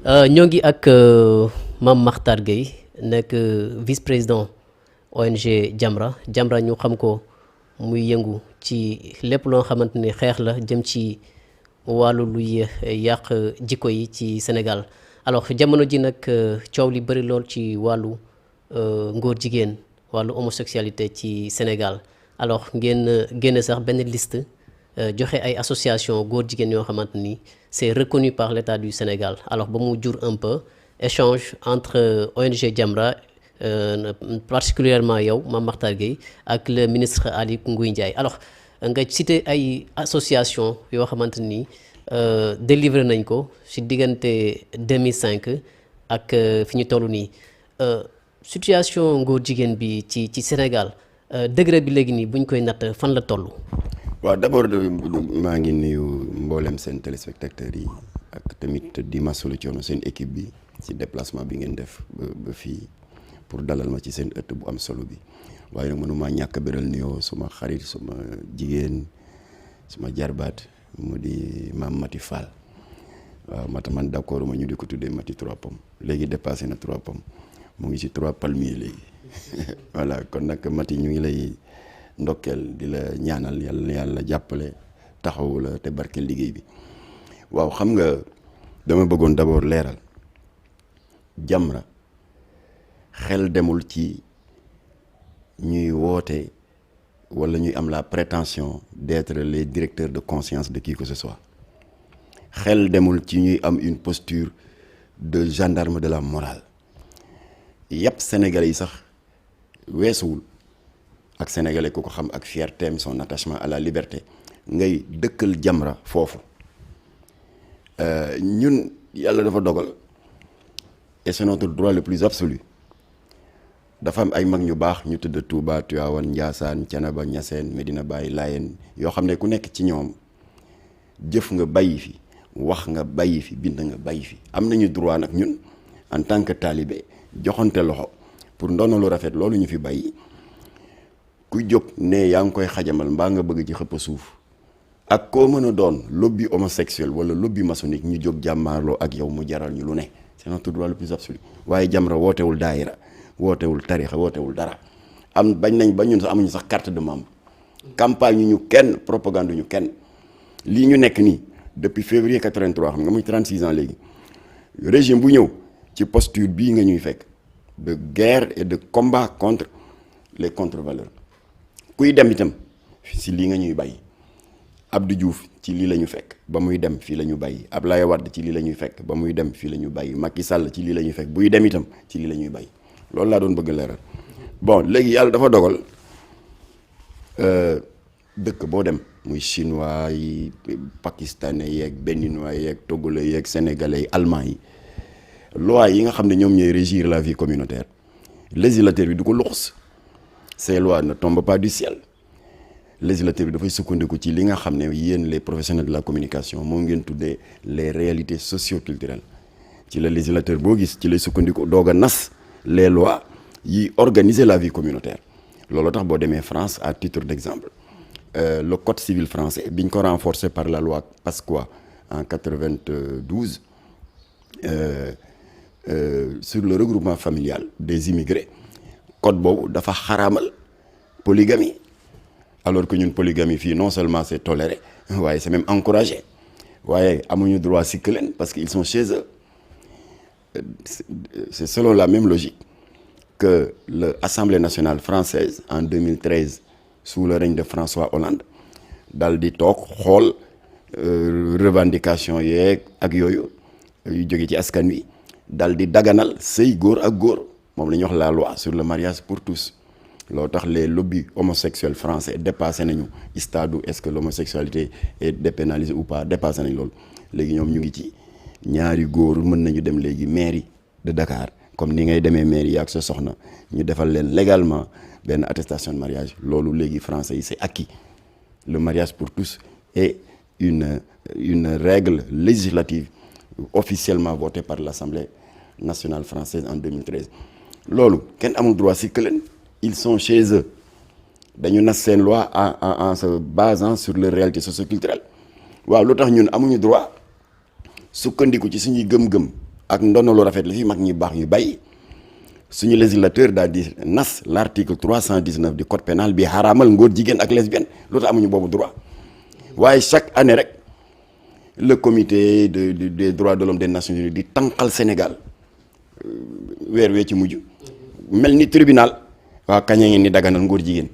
ñoo ngi ak Mame Mactar Gueye nekk vice-président ONG Jamra Jamra ñu xam ko muy yëngu ci lépp loo xamante ni xeex la jëm ci wàllu luy yàq jikko yi ci Sénégal alors jamono ji nag coow li bëri lool ci wàllu ngóor jigéen wàllu homosexualité ci Sénégal alors ngeen génne sax benn liste joxe ay association góor jigéen yoo xamante ni c'est reconnu par l'État du Sénégal alors ba mu jur un peu échange entre ONG Jamra particulièrement yow Mame Mactar Gueye ak le ministre Aly Ngouille Ndiaye alors nga cité ay association yoo xamante ni délivré nañ ko ci diggante 2005 ak fi ñu toll nii situation ngóor jigéen bi ci Sénégal degré bi léegi nii buñ koy natt fan la toll. waaw d'abord maa ngi nuyu mboolem seen téléspectateurs yi ak tamit di masalu coono seen équipe bi ci déplacement bi ngeen def ba fii pour dalal ma ci seen ëtt bu am solo bi waaye nag mënuma ñàkk a beral nuyoo suma xarit suma jigéen suma jarbaat mu di maam Mati Fall waaw man d'accord ma ñu di ko tuddee Mati 3 pommes léegi dépassé na 3 pommes mu ngi ci 3 palmiers léegi voilà kon nag Mati ñu ngi lay ndokkeel di la ñaanal yàlla jàppale taxawu la te barkeel liggéey bi waaw xam nga dama bëggoon d'abord leeral Jamra xel demul ci ñuy woote wala ñuy am la prétention d'être les directeurs de conscience de qui que ce soit xel demul ci ñuy am une posture de gendarme de la morale yàpp Sénégalais yi sax weesuwul ak sénégalais ku ko xam ak fiertéem son attachement à la liberté ngay dëkkal Jamra foofu ñun yàlla dafa dogal et c'est notre droit le plus absolu dafa am ay mag ñu baax ñu tëdd Touba Tivaouane Ndiassane Thiénaba Niassène Medina Baye Layène yoo xam ne ku nekk ci ñoom jëf nga bàyyi fi wax nga bàyyi fi bind nga bàyyi fi am nañu droit nag ñun en tant que talibé joxante loxo pour ndono lu rafet loolu ñu fi bàyyi ku jóg ne yaa ngi koy xajamal mbaa nga bëgg ci xëpp suuf ak koo mën a doon lobby homosexuel wala lobby maçonnique ñu jóg jàmmaarloo ak yow mu jaral ñu lu ne c'est notre droit le plus absolu waaye Jamra wootewul daayira wootewul tarixa wootewul dara am bañ nañ ba ñun sax amuñu sax carte de membre campagne ñu kenn propagande ñu kenn lii ñu nekk nii depuis février 83 xam nga muy 36 ans léegi régime bu ñëw ci posture bii nga ñuy fekk de guerre et de combat contre les contre-valeurs kuy dem itam si lii nga ñuy bàyyi Abdou Diouf ci lii la ñu fekk ba muy dem fii la ñu bàyyi Ablaye Wade ci lii la ñuy fekk ba muy dem fii la ñu bàyyi Macky Sall ci lii la ñuy fekk buy dem itam ci lii la ñuy bàyyi loolu laa doon bëgg leeral bon léegi yàlla dafa dogal dëkk boo dem muy chinois yi pakistanais yeeg béninois yeeg togolais yeeg sénégalais yi allemands yi loi yi nga xam ne ñoom ñooy régir la vie communautaire législateur bi du ko luxus ces lois ne tombent pas du ciel législateur bi dafay sukkandiku ci li nga xam ne yéen les professionnels de la communication moom ngeen tuddee les réalités socio-culturelles ci la législateur boo gis ci lay sukkandiku doog a nas les lois yi organiser la vie communautaire loolu tax boo demee France à titre d'exemple le code civil français biñ ko renforcé par la loi Pasqua en 92 sur le regroupement familial des immigrés code boobu dafa xaraamal polygamie alors que ñun polygamie fii non seulement c'est toléré waaye c'est même encouragé waaye amuñu droit sikk leen parce que ils sont chez eux c'est selon la même logique que l'Assemblée nationale française en 2013 sous le règne de François Hollande dal di toog xool revendication yeeg ak yooyu yu jóge ci askan wi dal di daganal sëy góor ak góor moom la ñuy wax la loi sur le mariage pour tous loo tax les lobbies homosexuels français dépassé nañu stade est-ce que l'homosexualité est dépénalisée ou pas dépassé nañ loolu léegi ñoom ñu ngi ci ñaari góor mën nañu dem léegi mairie de Dakar comme ni ngay demee mairie ak sa soxna ñu defal leen légalement benn attestation de mariage loolu léegi français yi c'est acquis le mariage pour tous est une règle législative officiellement votée par l'Assemblée nationale française en 2013 loolu kenn amul droit si que leen ils sont chez eux dañu nas seen loi en se basant sur les réalités socioculturelles waaw lu tax ñun amuñu droit sukkandiku ci suñuy gëm-gëm ak ndono lu rafet la fi mag ñi baax ñu bàyyi suñu législateur daal di nas l'article 319 du code pénal bi xaraamal ngóor jigéen ak lesbienne lu tax amuñu boobu droit waaye chaque année rek le comité des droits de l'homme des Nations Unies di tànqal Sénégal weer wee ci mujj mel ni tribunal waaw kañ ngeen ni daganal ngóor jigéen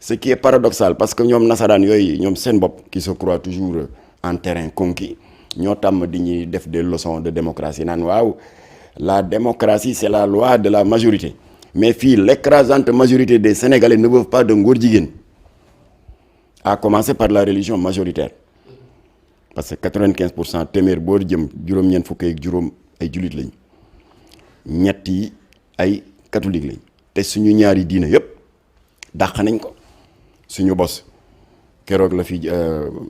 ce qui est paradoxal parce que ñoom nasaraan yooyu ñoom seen bopp qui se croient toujours en terrain conquis ñoo tàmm di ñuy def des leçons de démocratie naan waaw la démocratie c'est la loi de la majorité mais fii l'écrasante majorité des Sénégalais ne veulent pas de ngóor jigéen à commencer par la religion majoritaire parce que 95% téeméer boo jëm juróom-ñeent fukk ak juróom ay jullit lañ ñett yi ay catholique lañ te suñu ñaari diine yépp dàq nañ ko suñu bos keroog la fi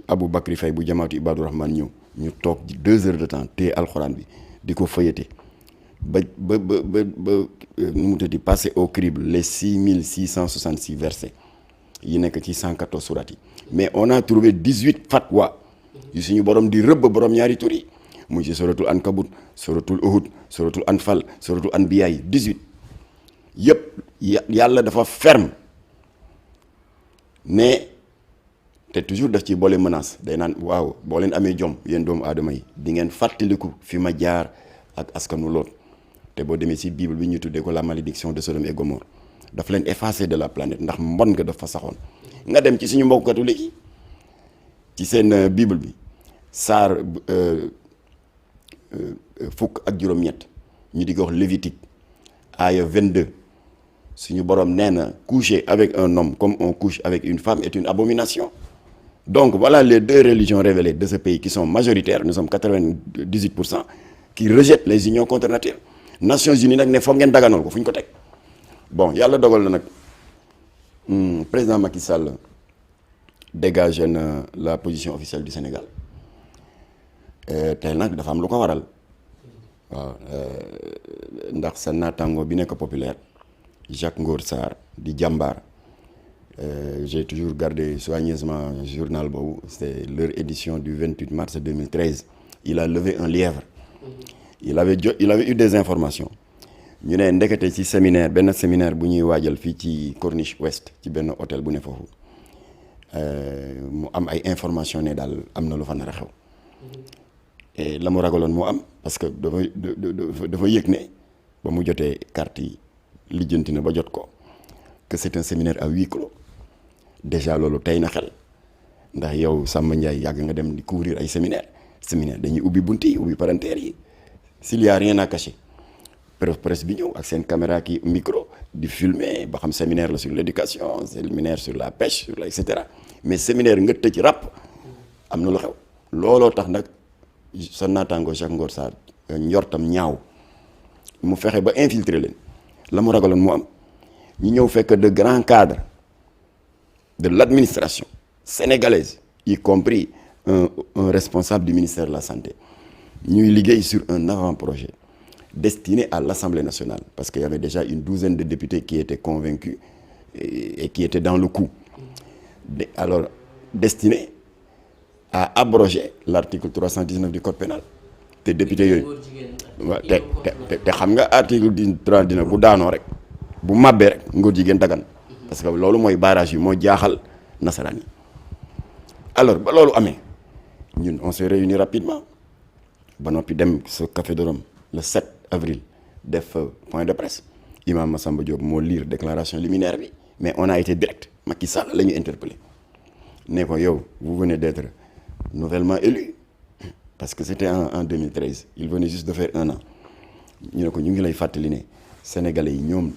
Abou Bakri Faye bu jamaatu Ibadou Rahman ñëw ñu toog 2 heures de temps te alxuraan bi di ko feuilleter ba nu mu tëddi passer au crible les 6666 versets yi nekk ci 114 surat yi mais on a trouvé 18 fatwa yu suñu borom di rëbb borom ñaari tur yi mu ci suratul Ankabut suratul Uhud suratul Anfal suratul Anbiya yi 18 yëpp yàlla dafa ferme ne te toujours daf ci boole menace day naan waaw boo leen amee jom yéen doomu aadama yi di ngeen fàttaliku fi ma jaar ak askanu Lóot te boo demee ci Bible bi ñu tuddee ko la malédiction de Sodome et Gomorrhe daf leen effacer de la planète ndax mbon nga dafa saxoon nga dem ci suñu mbokk catholique yi ci seen Bible bi saar fukk ak juróom-ñett ñu di ko wax Lévitique aaya 22 suñu borom nee na coucher avec un homme comme on couche avec une femme est une abomination. Donc voilà les deux religions révélées de ce pays qui sont majoritaires, nous sommes 98%, qui rejettent les unions contre nature. Nations Unies nag ne foog ngeen daganal ko fu ñu ko teg bon yàlla dogal na nag président Macky Sall dégagé na la position officielle du Sénégal tey nag dafa am lu ko waral waaw ndax sa naataango bi nekk populaire Jacques Ngor Sarr di jàmbaar j'ai toujours gardé soigneusement journal boobu c'est leur édition du 28 mars 2013 il a levé un lièvre il avait eu des informations ñu ne ndekete ci séminaire benn séminaire bu ñuy waajal fii ci Corniche Ouest ci benn hôtel bu ne foofu mu am ay information ne daal am na lu fa nar a xew et la mu ragaloon moo am parce que dafa yëg ne ba mu jotee carte yi lijjanti na ba jot ko que c'est un séminaire à huis clos déjà loolu tey na xel ndax yow Samba Ndiaye yàgg nga dem di couvrir ay séminaire dañuy ubbi bunt yi ubbi parenthèses yi s'il y a rien à cacher presse bi ñëw ak seen caméra ki micro di filmer ba xam séminaire la sur l'éducation séminaire sur la pêche sur la et cetera mais séminaire nga tëj ràpp am na lu xew looloo tax nag sa naataango Jacques Ngor Sarr njortam ñaaw mu fexe ba infiltrer leen la mu ragaloon mu am ñu ñëw fekk de grands cadres de l'administration sénégalaise y compris un responsable du ministère de la santé ñuy liggéey sur un avant-projet destiné à l'Assemblée nationale parce qu'il y avait déjà une douzaine de députés qui étaient convaincus et qui étaient dans le coup alors destiné à abroger l'article 319 du code pénal te député yooyu waaw te xam nga article 319 bu daanoo rek bu màbbee rek ngóor jigéen dagan parce que loolu mooy barrage yi moo jaaxal nasaraan yi alors ba loolu amee ñun on s'est réunis rapidement ba noppi dem sa Café de Rome le 7 avril def point de presse imam Massamba Diop moo lire déclaration liminaire bi mais on a été direct Macky Sall la ñu interpellé ne ko yow vous venez d'être nouvellement élu parce que c'était en 2013 il venait juste de faire 1 an ñu ne ko ñu ngi lay fàttali ne sénégalais yi ñoom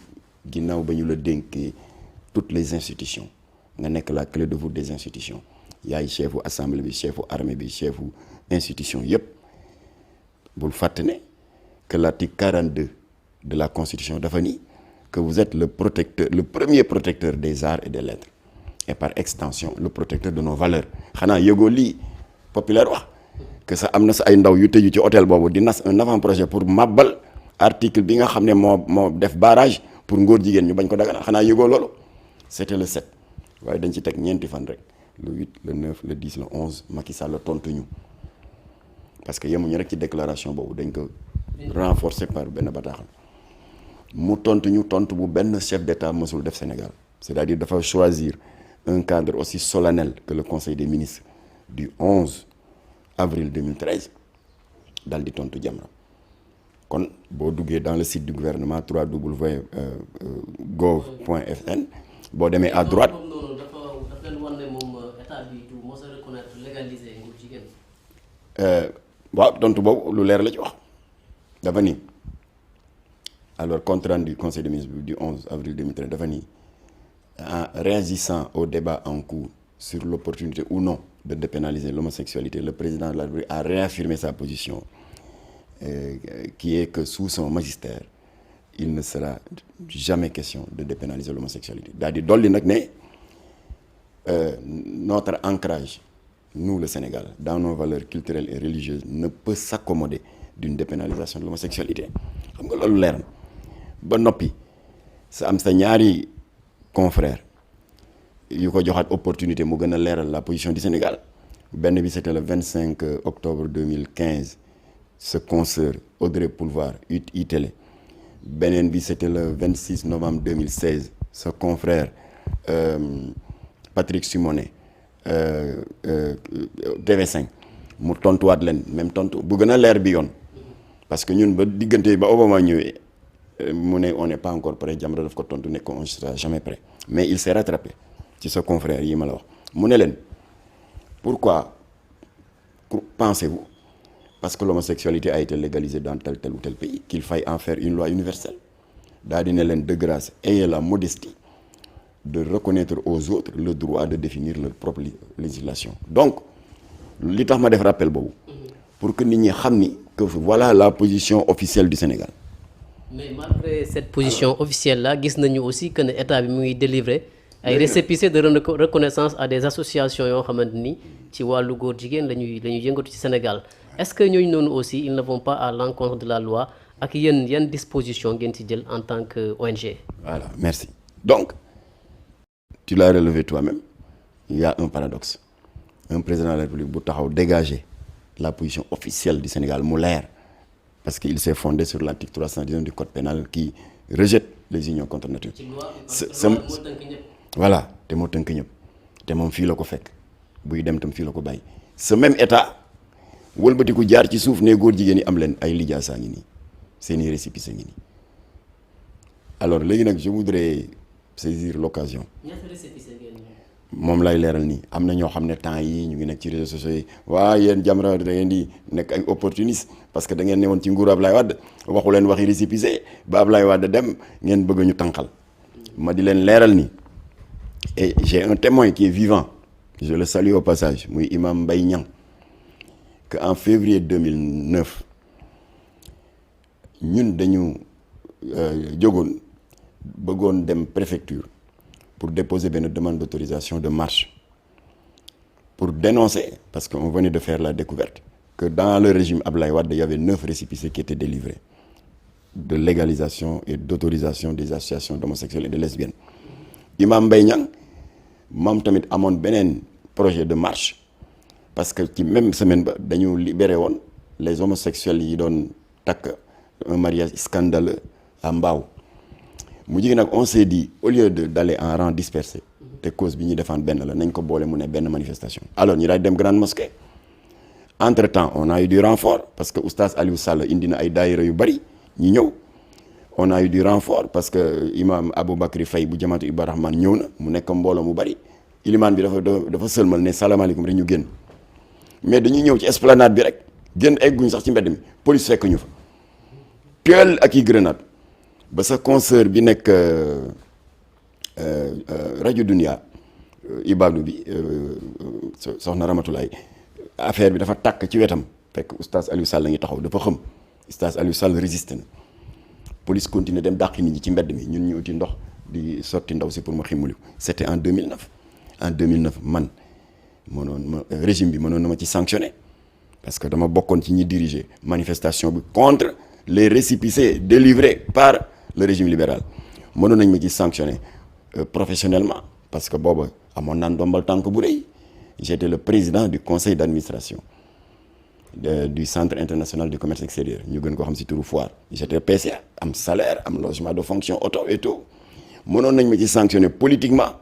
ginnaaw ba ñu la dénkee toutes les institutions nga nekk la clé de voûte des institutions yaay chefu assemblée bi chefu armée bi chefu institution yépp bul fàtte ne que l'article 42 de la constitution dafa ni que vous êtes le premier protecteur des arts et des lettres et par extension le protecteur de nos valeurs xanaa yëgoo lii populaire wax que ça am na sa ay ndaw yu tëju ci hôtel boobu di nas un avant-projet pour màbbal article bi nga xam ne moo def barrage pour ngóor jigéen ñu bañ ko dagana xanaa yëgoo loolu c'était le 7 waaye dañ ci teg ñeenti fan rek le 8 le 9 le 10 le 11 Macky Sall tontu ñu parce que yemuñu rek ci déclaration boobu dañ ko renforcé par benn bataaxal mu tontu ñu tontu bu benn chef d'État mësul def Sénégal c'est-à-dire dafa choisir un cadre aussi solennel que le Conseil des ministres du 11 avril 2013 dal di tontu Jamra kon boo duggee dans le site du gouvernement www.gov.fn boo demee à droite. dafa leen wan ne moom état bi du mos a reconnaître légaliser nguur jigéen. waaw tontu boobu lu leer la ci wax dafa ni alors compte rendu du conseil des ministres du 11 avril 2013 dafa ni en réagissant au débat en cours sur l'opportunité ou non de dépénaliser l'homosexualité, le président de la République a réaffirmé sa position qui est que sous son magistère il ne sera jamais question de dépénaliser l'homosexualité daal di dolli nag ne notre ancrage nous le Sénégal dans nos valeurs culturelles et religieuses ne peut s'accommoder d'une dépénalisation de l'homosexualité xam nga loolu leer na ba noppi sa am sa ñaari confrère yu ko joxaat opportunité mu gën a leeral la position du Sénégal benn bi c'était le 25 octobre 2015 sa consoeur Audrey Pulvar iTélé beneen bi c'était le 26 novembre 2016 sa confrère Patrick Simonet TV5 mu tontuwaat leen même tontu bu gën a leer bi yoon parce que ñun ba diggante ba Obama ñëwee mu ne on n'est pas encore prêt Jamra daf ko tontu ne ko on sera jamais prêt mais il s'est rattrapé ci sa confrère yi ma la wax mu ne leen pourquoi pensez-vous parce que l'homosexualité a été légalisée dans tel ou tel pays qu'il faille en faire une loi universelle daa di ne leen de grâce ayez la modestie de reconnaître aux autres le droit de définir leur propre législation donc li tax ma def rappel boobu pour que nit ñi xam ni que voilà la position officielle du Sénégal. mais malgré cette position officielle là gis nañu aussi que ne état bi mu ngi délivrer ay récépissés de reconnaissance à des associations yoo xamante ni ci wàllu góor jigéen la ñuy yëngatu ci Sénégal est-ce que ñooñu noonu aussi ils ne vont pas à l'encontre de la loi ak yan disposition ngeen ci jël en tant que ONG. voilà merci donc tu l'as relevé toi-même il y a un paradoxe un président de la République bu taxaw dégager la position officielle du Sénégal mu leer parce qu'il s'est fondé sur l'article 319 du code pénal qui rejette les unions contre nature. voilà te moo tënk ñëpp te moom fii la ko fekk buy dem tam fii la ko bàyyi ce même état wëlbatiku jaar ci suuf ne góor jigéen yi am leen ay lijaasaa ngi nii seeni récépissé ngi nii alors léegi nag je voudrais saisir l'occasion moom lay leeral nii am na ñoo xam ne temps yi ñu ngi nekk ci réseaux sociaux yi waa yéen Jamra da ngeen di nekk ay opportuniste parce que da ngeen ne woon ci nguuru Ablaye Wade waxu leen waxi récépissé ba Ablaye Wade dem ngeen bëgg ñu tànqal ma di leen leeral nii et j'ai un témoin qui est vivant je le salue au passage muy imam Mbaye Niang que en février 2009 ñun dañu jógoon bëggoon dem préfecture pour déposer benn demande d'autorisation de marche pour dénoncer parce qu'on venait de faire la découverte que dans le régime Ablaye Wade il y avait 9 récépissés qui étaient délivrés de légalisation et d'autorisation des associations d'homosexuels et de lesbiennes imam Mbaye Niang moom tamit amoon beneen projet de marche parce que ci même semaine ba dañu libéré woon les homosexuels yi doon takk un mariage scandaleux à Mbao mu jigi nag on s'est dit au lieu d'aller en rang dispersé te cause bi ñuy défendre benn la nañ ko boole mu ne benn manifestation alors ñu daal dem grande mosquée entre temps on a eu du renfort parce que oustaz Aliou Sall indi na ay daayira yu bari ñu ñëw on a eu du renfort parce que imam Aboubacry Faye bu jamaatu Iba Rahman ñëw na mu nekk mbooloo mu bari ilimaan bi dafa sëlmal ne salaamaaleykum rek ñu génn mais dañuy ñëw ci esplanade bi rek génn egguñ sax ci mbedd mi police fekk ñu fa peel ak i grenade ba sa consoeur bi nekk rajo Dunia Ibadou bi soxna Ramatulaay affaire bi dafa tàkk ci wetam fekk oustaz Aliou Sall la ngi taxaw dafa xëm oustaz Aliou Sall résisté na police continue dem dàqi nit ñi ci mbedd mi ñun ñu uti ndox di sotti ndaw si pour ma ximmuli c'était en 2009 en 2009 man régime bi mënoon na ma ci sanctionné parce que dama bokkoon ci ñi diriger manifestation bi contre les récépissés délivrés par le régime libéral mënoon nañ ma ci sanctionné professionnellement parce que booba amoon naan ndombal tànk bu rëy j'étais le président du conseil d'administration du centre international du commerce extérieur ñu gën ko xam ci turu foire. j'étais PCA am salaire am logement de fonction auto et tout mënoon nañ ma ci sanctionner politiquement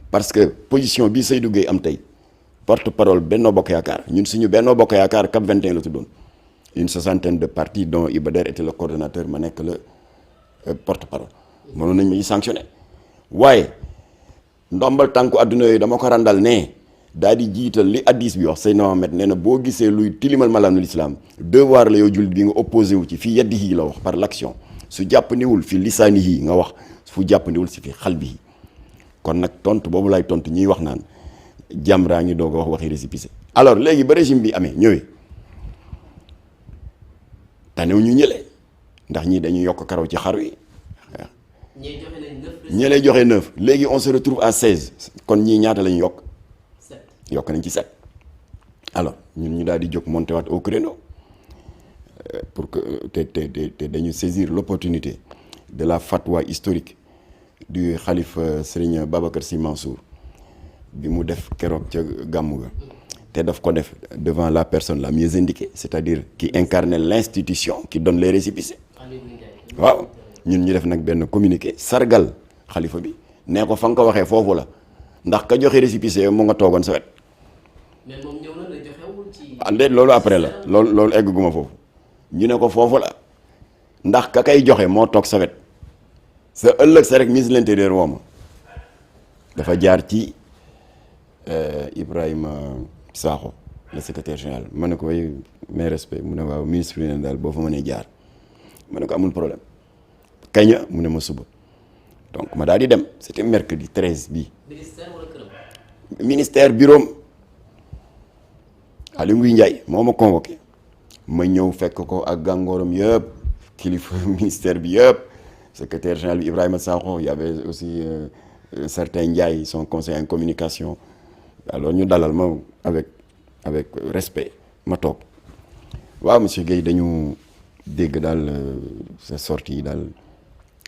parce que position bi Seydou Gueye am tey porte-parole Benno Bokk Yaakaar ñun suñu Benno Bokk Yaakaar CAP 21 la tuddoon une soixantaine de partis dont Iba Der était le coordonnateur ma nekk le porte-parole mënoon nañ ma ci sanctionner waaye ndombal tànku adduna yooyu dama ko randal ne daal di jiital li addis bi wax Seydina Mohamed nee na boo gisee luy tilimal malaanu l'islam devoir la yow jullit bi nga opposé wu ci fii yadihi la wax par l'action su jàppandiwul fi lisaanihi nga wax fu jàppandiwul si fi xalbihi kon nag tontu boobu lay tontu ñuy wax naan Jamra ngi doog a wax waxi récépissé alors léegi ba régime bi amee ñëwee tanew ñu ñële ndax ñii dañuy yokk karaw ci xar yi ñi lay joxe 9 léegi on se retrouve à 16 kon ñii ñaata lañu yokk nañ ci 7 alors ñun ñu daal di jóg monté waat au créneau pour que te dañu saisir l'opportunité de la fatwa historique du khalife Serigne Babacar Sy Mansour bi mu def keroog ca gàmmu ga te daf ko def devant la personne la mieux indiquée c'est-à-dire qui incarne l'institution qui donne les récépissés waaw ñun ñu def nag benn communiqué sargal xalifa bi nee ko fa nga ko waxee foofu la ndax ka joxe récépissé mu nga toogoon sa wet. mais moom ñëw na la joxewul ci. ah déet loolu après la loolu egguma foofu ñu ne ko foofu la ndax ka kay joxe moo toog sa wet sa ëllëg sa rek ministre de l'intérieur woo ma dafa jaar ci Ibrahima Sakho le secrétaire général ma ne ko way mes respects mu ne waaw ministre bi ne daal boo fa mënee jaar ma ne ko amul problème kaña mu ne ma suba donc ma daal di dem c'était mercredi 13 bii. ministère wala këram. ministère bureau Aly Ngouille Ndiaye moo ma convoqué ma ñëw fekk ko ak gàngooram yëpp kilifa ministère bi yëpp secrétaire général bi Ibrahima Sakho y avait aussi certain Ndiaye son conseiller en communication alors ñu dalal ma avec respect ma toog waaw monsieur Guèye dañu dégg daal sa sortie yi daal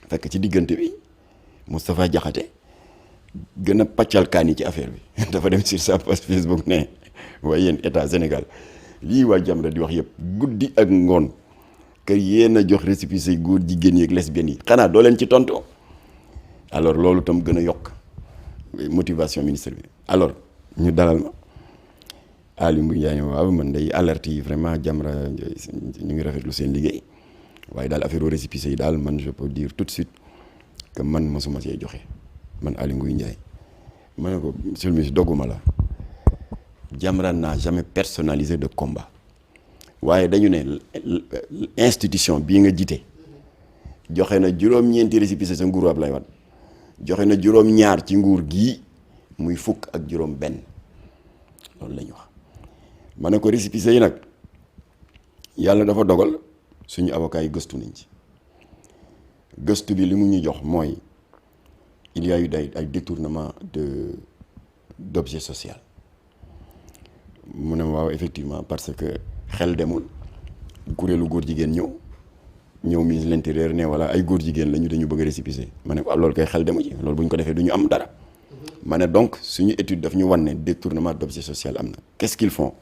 fekk ci diggante bi Moustapha Diakhaté gën a pàccal kaan yi ci affaire bi dafa dem sur sa page Facebook ne waaye yéen état Sénégal lii waa Jamra di wax yëpp guddi ak ngoon que yéen a jox récépissé góor jigéen yi ak lesbiennes yi xanaa doo leen ci tontu alors loolu tam gën a yokk motivation ministre bi alors ñu dalal ma Aly Ngouille Ndiaye waaw man day alerte yi vraiment Jamra ñu ngi rafetlu seen liggéey waaye daal affaire récépissé yi daal man je peux dire tout de suite que man mosuma see joxe man Aly Ngouille Ndiaye ma ne ko monsieur le ministre dogguma la Jamra n'a jamais personnalisé de combat waaye dañu ne institution bii nga jiite joxe na juróom-ñeenti récépissé sa nguuru Ablaye Wade joxe na juróom-ñaar ci nguur gii muy fukk ak juróom-benn loolu la ñu wax ma ne ko récépissé yi nag yàlla dafa dogal suñu avocat yi gëstu nañ ci gëstu bi li mu ñu jox mooy il y a eu ay détournement d'objet social mu ne waaw effectivement parce que xel demul kuréelu góor jigéen ñëw ministre de l'intérieur ne voilà ay góor jigéen lañu dañu bëgg a récépissé ma ne waaw loolu kay xel demu ci loolu bu ñu ko defee du ñu am dara ma ne donc suñu étude daf ñu wan ne détournement d'objet social am na qu'est-ce qu'ils font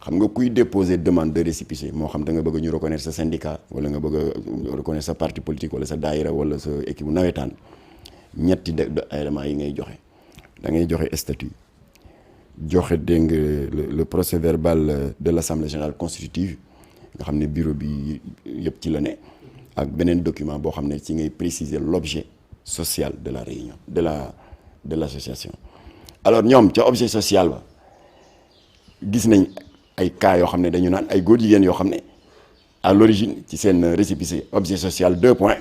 xam nga kuy déposer demande de récépissé moo xam da nga bëgg ñu reconnaître sa syndicat wala nga bëgg a reconnaître sa parti politique wala sa daayira wala sa équipe nawetaan ñetti éléments yi ngay joxe da ngay joxe statut joxe dégg nga le procès verbal de l'assemblée générale constitutive nga xam ne bureau bi yëpp ci la ne ak beneen document boo xam ne ci ngay préciser l'objet social de la réunion de l'association alors ñoom ca objet social ba gis nañ ay cas yoo xam ne dañu naan ay góor jigéen yoo xam ne à l'origine ci seen récépissé objet social 2 points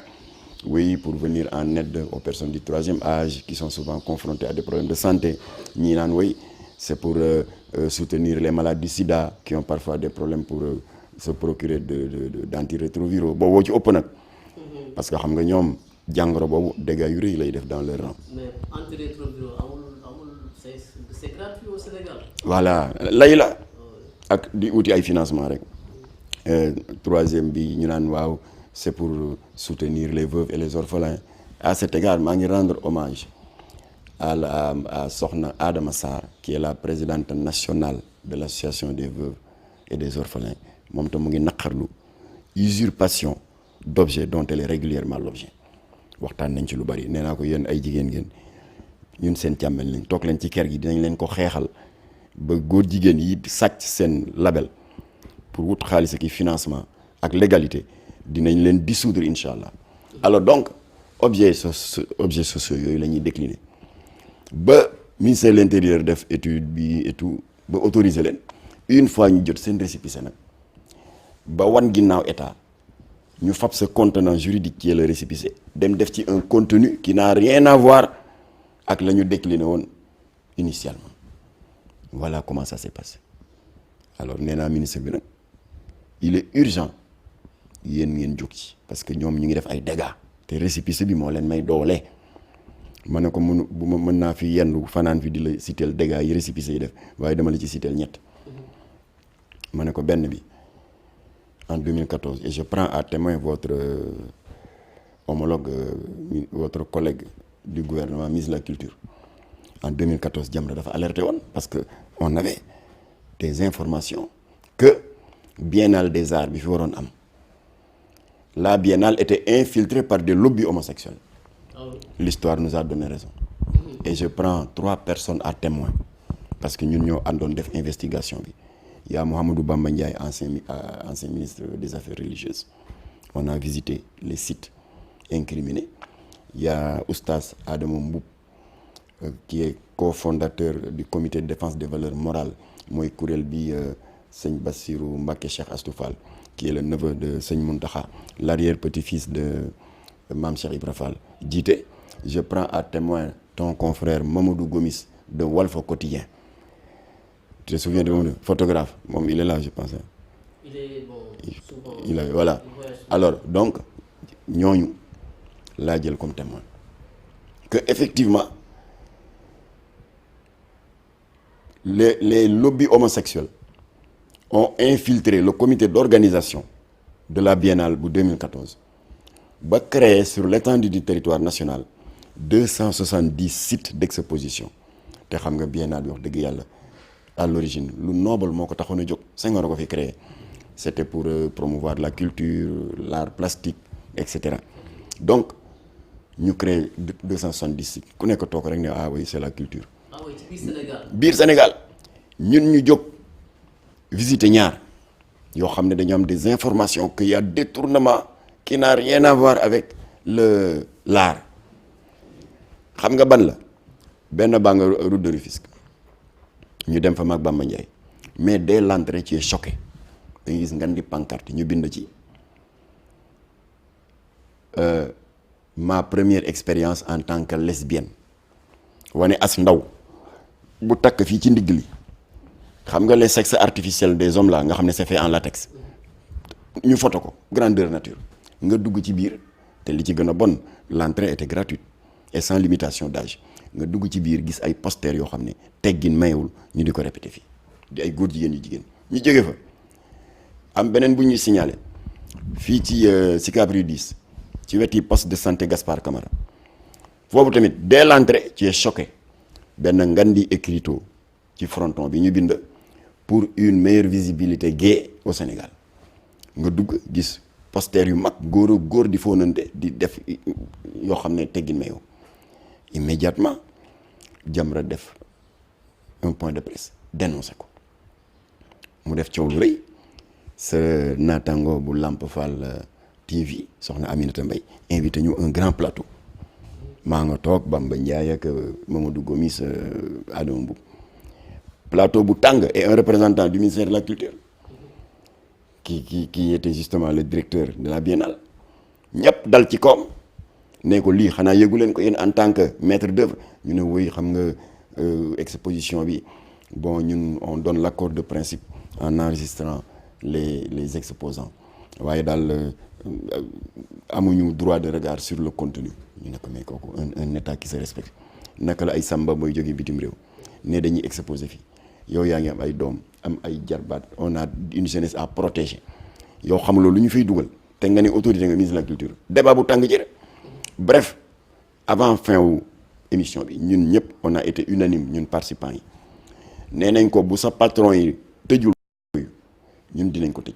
oui pour venir en aide aux personnes du troisième âge qui sont souvent confrontées à des problèmes de santé ñii naan oui c'est pour soutenir les malades du sida qui ont parfois des problèmes pour se procurer d'antirétroviraux boobu woo ci ëpp nag parce que xam nga ñoom jàngoro boobu dégâts yu rëy lay def dans leur rang. mais antirétroviraux amul c'est gratuit au Sénégal. voilà lay la ak di uti ay financement rek troisième bi ñu naan waaw c'est pour soutenir les veuves et les orphelins à cet égard maa ngi rendre hommage à Sokhna Adama Sarr qui est la présidente nationale de l'association des veuves et des orphelins moom tam mu ngi naqarlu usurpation d'objet dont elle est régulièrement l'objet waxtaan nañ ci lu bari nee naa ko yéen ay jigéen ngeen ñun seen càmmeñ lañ toog leen ci kër gi dinañ leen ko xeexal ba góor jigéen yi sàcc seen label pour wut xaalis ak financement ak légalité dinañ leen dissoudre incha allah. alors donc objets sociaux yooyu la ñuy décliner ba ministère de l'intérieur def étude bi et tout ba autoriser leen une fois ñu jot seen récépissé nag ba wan ginnaaw état ñu fab ce contenant juridique qui est le récépissé dem def ci un contenu qui n'a rien à voir ak la ñu décliné woon initialement voilà comment ça s'est passé alors nee naa ministre bi nag il est urgent yéen ngeen jóg ci parce que ñoom ñu ngi def ay dégâts te récépissé bi moo leen may doole ma ne ko mën naa fi yendu fanaan fi di la citeel dégâts yi récépissé yi def waaye dama la ci citeel ñett ma ne ko benn bi en 2014 et je prends à témoin votre homologue votre collègue du gouvernement ministre de la culture en 2014 Jamra dafa alerté woon parce que on avait des informations que biennale des arts bi fi waroon am la biennale était infiltrée par des lobbies homosexuels. L'histoire nous a donné raison et je prends 3 personnes à témoin parce que ñun ñoo àndoon def investigation bi il y a Mouhamadou Bamba Ndiaye ancien ministre des affaires religieuses on a visité les sites incriminés. Il y a Oustaz Adama Mboup qui est cofondateur du comité de défense des valeurs morales mooy kuréel bi sëñ Bassirou Mbacké Cheikh Astou Fall qui est le neveu de sëñ Mountakha l'arrière-petit-fils de Mame Cheikh Ibra Fall jiite. Je prends à témoin ton confrère Mamadou Gomis de Walf Quotidien. Tu te souviens de mon photographe moom il est là je pense. Il est bon souvent. Il est voilà. Alors donc ñooñu laa jël comme témoin que effectivement les lobbies homosexuels ont infiltré le comité d'organisation de la biennale bu 2014 ba créer sur l'étendue du territoire national 270 sites d'exposition te xam nga biennale bi wax dëgg yàlla à l'origine lu noble moo ko taxoon a jóg Senghor ko fi créé c'était pour promouvoir la culture l'art plastique etc. Donc ñu créé 270 sites ku nekk toog rek ne ah oui c'est la culture. ah oui ci biir Sénégal. biir Sénégal ñun ñu jóg visiter ñaar yoo xam ne dañu am des informations qu'il y a détournement qui n'a rien à voir avec l'art xam nga ban la benn baa nga route de Rufisque ñu dem fa mag Bamba Ndiaye mais dès l'entrée tu es choqué dañuy gis ngan di pancarte ñu bind ci ma première expérience en tant que lesbienne wane as ndaw bu takk fii ci ndigg li xam nga les sexes artificiels des hommes là nga xam ne c'est fait en latex ñu photo ko grandeur nature nga dugg ci biir te li ci gën a bon l'entrée était gratuite et sans limitation d'âge nga dugg ci biir gis ay posters yoo xam ne teggin mayewul ñu di ko répéter fii di ay góor jigéen yu jigéen ñu jóge fa am beneen bu ñuy signaler fii ci Sicap Rue 10 ci weti poste de santé Gaspard Camara foofu tamit dès l'entrée tu es choqué benn ngan di écriteau ci fronton bi ñu bind pour une meilleure visibilité gay au Sénégal nga dugg gis posters yu mag góor di fóonante di def yoo xam ne teggin mayoo immédiatement Jamra def un point de presse dénoncé ko mu def coow lu rëy sa naataango bu Lamp Fall TV soxna Aminata Mbaye invité ñu un grand plateau maa nga toog Bamba Ndiaye ak Mamadou Gomis Adama Mboup plateau bu tàng et un représentant du ministère de la culture qui était justement le directeur de la biennale ñëpp dal ci koom ne ko lii xanaa yëgu leen ko yéen en tant que maître d'œuvre ñu ne woy xam nga exposition bi bon ñun on donne l'accord de principe en enregistrant les exposants waaye daal amuñu droit de regard sur le contenu ñu ne ko mais kooku un état qui se respecte naka la ay samba mooy jógee bitim réew ne dañuy exposer fii yow yaa ngi am ay doom am ay jarbaat on a une jeunesse à protéger yow xam loolu lu ñu fiy dugal te nga ne autorité nga ministre de la culture débat bu tàng jër bref avant fin wu émission bi ñun ñëpp on a été unanime ñun participants yi nee nañ ko bu sa patron yi tëjul ñun dinañ ko tëj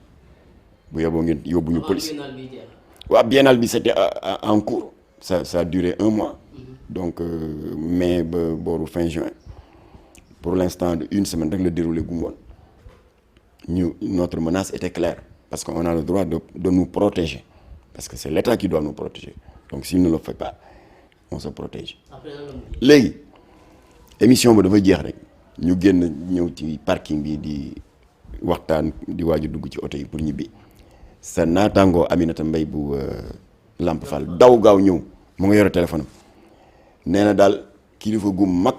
bu yeboo ngeen yóbbu ñu police. waaw biennale bi c'était en cours ça a duré 1 mois donc mai ba booru fin juin pour l'instant une semaine rek la déroulé gu mu woon notre menace était claire parce qu'on a le droit de nous protéger parce que c'est l'État qui doit nous protéger donc s'il ne le fait pas on se protège. léegi émission ba dafa jeex rek ñu génn ñëw ci parking bi di waxtaan di waaju dugg ci oto yi pour ñibbi sa naataangoo Aminata Mbaye bu Lamp Fall daw gaaw ñëw mu nga yore téléphone am nee na daal kilifa gu mag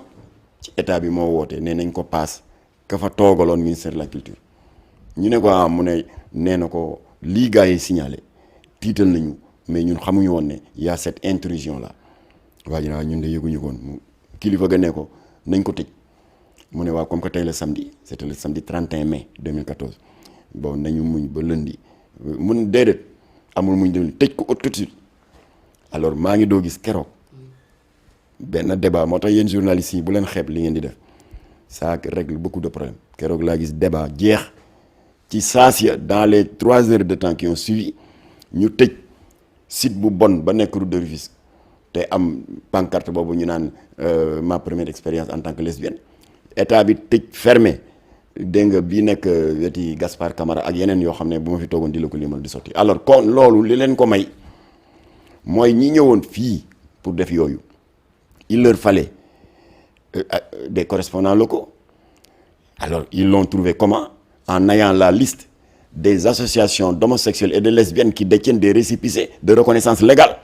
ci état bi moo woote nee nañ ko paas ka fa toogaloon ministère de la culture ñu ne ko mu ne nee na ko lii gars yi signalé tiital nañu mais ñun xamuñu woon ne y a cette intrusion là waa ji ñun de yëguñu ko woon kilifa ga ne ko nañ ko tëj mu ne waaw comme que tey le samedi c'était le samedi 31 mai 2014 bon nañu muñ ba lundi mun déedéet amul muñ dem tëj ko tout de suite alors maa ngi doo gis keroog benn débat moo tax yéen journalistes yi bu leen xeeb li ngeen di def ça règle beaucoup de problèmes keroog laa gis débat jeex ci saasiya dans les 3 heures de temps qui ont suivi ñu tëj site bu bon ba nekk route de Rufisque te am pancarte boobu ñu naan ma première expérience en tant que lesbienne état bi tëj fermé dégg nga bii nekk weti Gaspard Camara ak yeneen yoo xam ne bu ma fi toogoon di la ko limal di sotti alors kon loolu li leen ko may mooy ñi ñëwoon fii pour def yooyu il leur fallait des correspondants locaux alors ils l'ont trouvé comment en ayant la liste des associations d'homosexuels et de lesbiennes qui détiennent des récépissés de reconnaissance légale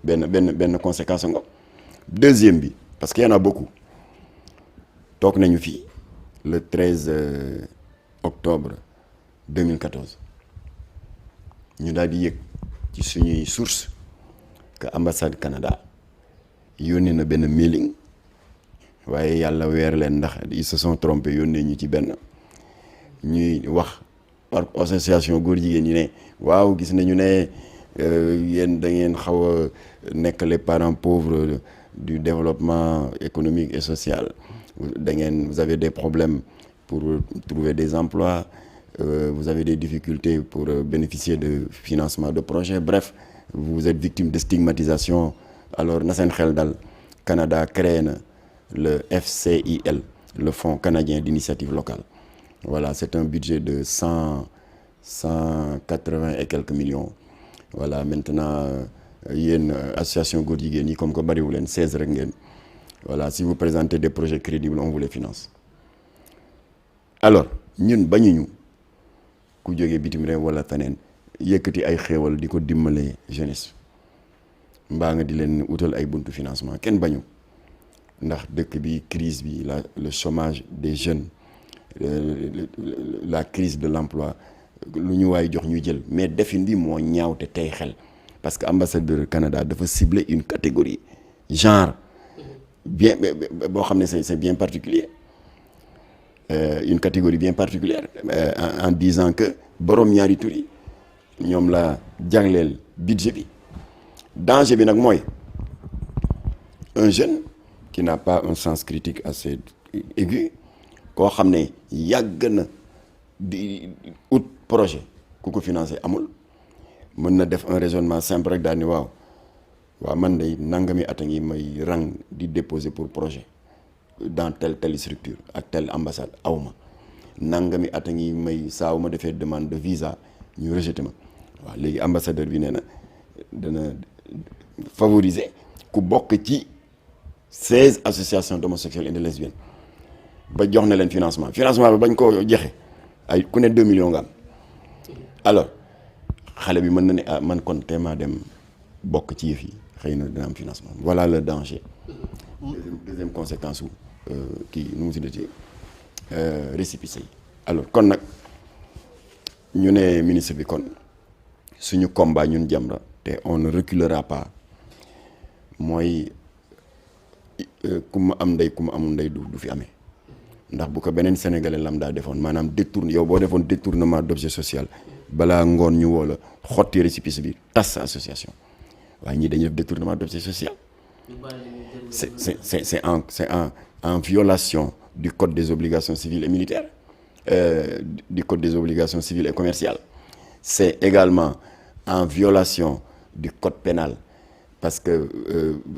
benn conséquence nga deuxième bi parce qu'il y en a beaucoup toog nañu fii le 13 octobre 2014 ñu daal di yëg ci suñuy source que ambassade Canada yónnee na benn mailing waaye yàlla weer leen ndax ils se sont trompés yónnee ñu ci benn ñuy wax par association góor jigéen ñi ne waaw gis nañu ne yéen da ngeen xaw a nekk les parents pauvres du développement économique et social vous avez des problèmes pour trouver des emplois vous avez des difficultés pour bénéficier de financement de projets bref vous êtes victime de stigmatisation alors na seen xel dal Canada créé na le FCIL le Fonds canadien d'initiative locale voilà c'est un budget de 180 et quelques millions voilà maintenant yéen association góor jigéen yi comme que bariwu leen 16 rek ngeen voilà si vous présentez des projets crédibles on vous les finance alors ñun bañuñu ku jógee bitim réew wala feneen yëkkati ay xéewal di ko dimbale jeunesse mbaa nga di leen utal ay buntu financement kenn bañu ndax dëkk bi crise bi le chômage des jeunes la crise de l'emploi lu ñu waay jox ñu jël mais defin bi moo ñaaw te tey xel parce que ambassadeur Canada dafa cibler une catégorie genre bien boo xam ne c'est bien particulier une catégorie bien particulière en disant que borom ñaari tur yi ñoom la jagleel budget bi danger bi nag mooy un jeune qui n'a pas un sens critique assez aigu koo xam ne yàgg na di ut projet ku ko financé amul mën na def un raisonnement simple rek daal ni waaw man de nangami at a ngi may rang di déposer pour projet dans telle structure ak telle ambassade awma nangami at a ngi may saa wu ma defee demande de visa ñu rejeté ma waaw léegi ambassadeur bi nee na dana favoriser ku bokk ci 16 associations d'homosexuels et de lesbiennes ba jox na leen financement ba bañ koo joxe ay ku ne 2 millions nga am alors xale bi mën na ne man kon téemaa dem bokk ci yëf yi xëy na dina am financement voilà le danger deuxième conséquence kii nu mu tuddati récépissé yi alors kon nag ñu ne ministre bi kon suñu combat ñun Jamra te on ne reculera pas mooy ku ma am ndey ku ma amul ndey du fi amee ndax bu ko beneen sénégalais lam daa defoon maanaam détourne yow boo defoon détournement d'objet social balaa ngoon ñu woo la xotti récépissé bi tas sa association waaye ñii dañuy def détournement d'objet social c'est en violation du code des obligations civiles et militaires du code des obligations civiles et commerciales. C'est également en violation du code pénal parce que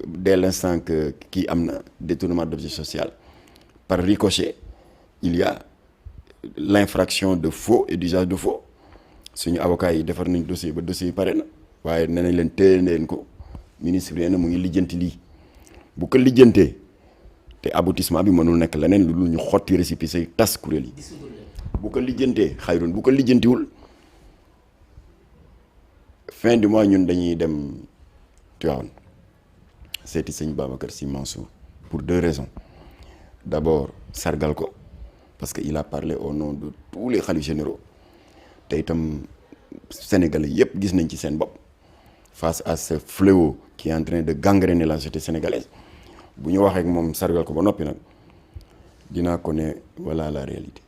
dès l'instant que kii am na détournement d'objet social par ricochet il y a l'infraction de faux et d'usage de faux suñu avocat yi defar nañ dossier ba dossier yi pare na waaye nee nañ leen téye leen ko ministre bi nee na mu ngi lijjanti lii bu ko lijjantee te aboutissement bi mënul nekk leneen lu dul ñu xotti récépissé yi tas kuréel yi bu ko lijjantee xayrun bu ko lijjantiwul fin du mois ñun dañuy dem Tivaouane seeti sëñ Babacar Sy Mansour pour 2 raisons d'abord sargal ko parce que il a parlé au nom de tous les khalifes généraux te itam sénégalais yépp gis nañ ci seen bopp face à ce fléau qui est en train de gangréner la société sénégalaise bu ñu waxee ak moom sargal ko ba noppi nag dinaa ko ne voilà la réalité